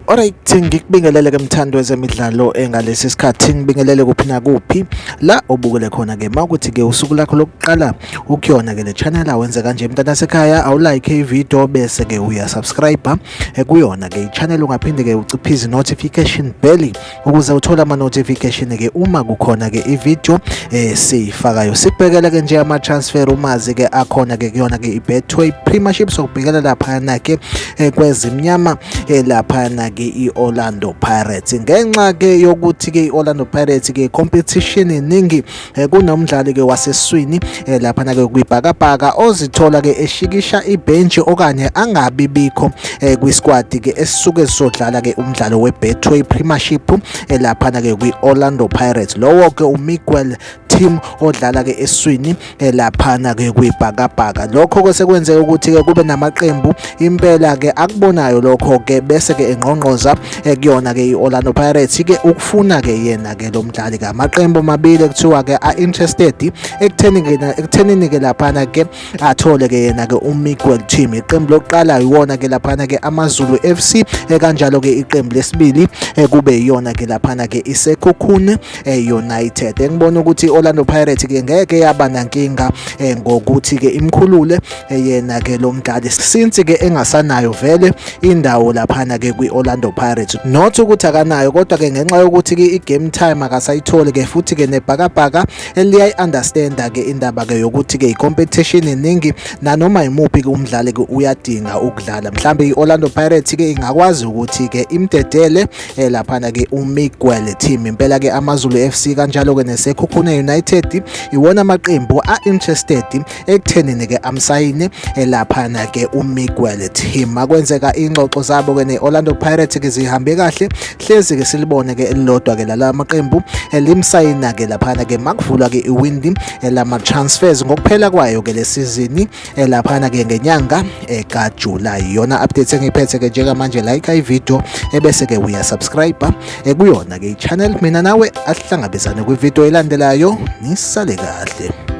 Alright, ngikubingelele ke mthando wezemidlalo engalesi sikhathi ngibingelele kuphi na kuphi la obukele khona ke mawukuthi ke usuku lakho lokuqala ukuyona ke le channel awenze kanje mntana sekhaya awulike ivideo bese ke uya subscribe kuyona ke i-channel ungaphinde ke uciphize notification bell ukuze uthole ama notification ke uma kukhona ke ivideo siyifakayo. Sibhekele ke nje ama transfer umazi ke akhona ke kuyona ke i-Betway Premiership sokubhekela lapha na ke kwezimnyama lapha na i-Orlando Pirates ngenxa ke yokuthi ke i-Orlando Pirates ke competition eningi kunomdlali ke waseswini lapha na ke kwibhakabhaka ozithola ke eshikisha ibench okanye angabi bikho kwi-squad ke esisuke sizodlala ke umdlalo we-Betway Premiership lapha na ke kwi-Orlando Pirates. Lowo ke uMiguel team odlala ke eswini lapha na ke kwibhakabhaka. Lokho ke sekwenzeka ukuthi ke kube namaqembu impela ke akubonayo lokho ke bese ke engqongqoza kuyona ke i-Orlando Pirates ke ukufuna ke yena ke lo mdlali ka amaqembu amabili kuthiwa ke interested ekuthenini ke lapha na ke athole ke yena ke uMiguel team. Iqembu lokuqala iwona ke lapha na ke AmaZulu FC kanjalo ke iqembu lesibili kube iyona ke lapha na ke iSekhukhune United. Ngibona ukuthi Orlando Pirates ke ngeke yaba nankinga ngokuthi ke imkhulule yena ke lo mdlali since ke engasanayo vele indawo lapha na ke kwi-Orlando Pirates, not ukuthi akanayo kodwa ke ngenxa yokuthi ke i-game time akasayitholi ke futhi ke nebhakabhaka liyayi-understand ke indaba ke yokuthi ke i-competition eningi nanoma imuphi ke umdlali ke uyadinga ukudlala. Mhlambe i-Orlando Pirates ke ingakwazi ukuthi ke imdedele lapha na ke uMiguel team. Impela ke AmaZulu FC kanjalo ke neSekhukhune United iwona amaqembu a-interested ekuthenini ke amsayine lapha na ke uMiguel team. Akwenzeka ingxoxo zabo ke ne-Orlando Pirates ke zihambe kahle, hlezi ke silibone ke elilodwa ke la maqembu limsayina ke lapha na ke makuvulwa ke iwindi lama transfers ngokuphela kwayo ke le season lapha na ke ngenyanga kaJuly. Yona update engiphethe ke njengamanje, like ivideo ebese ke uya subscribe kuyona ke i-channel. Mina nawe asihlangabezane kwivideo elandelayo, nisale kahle.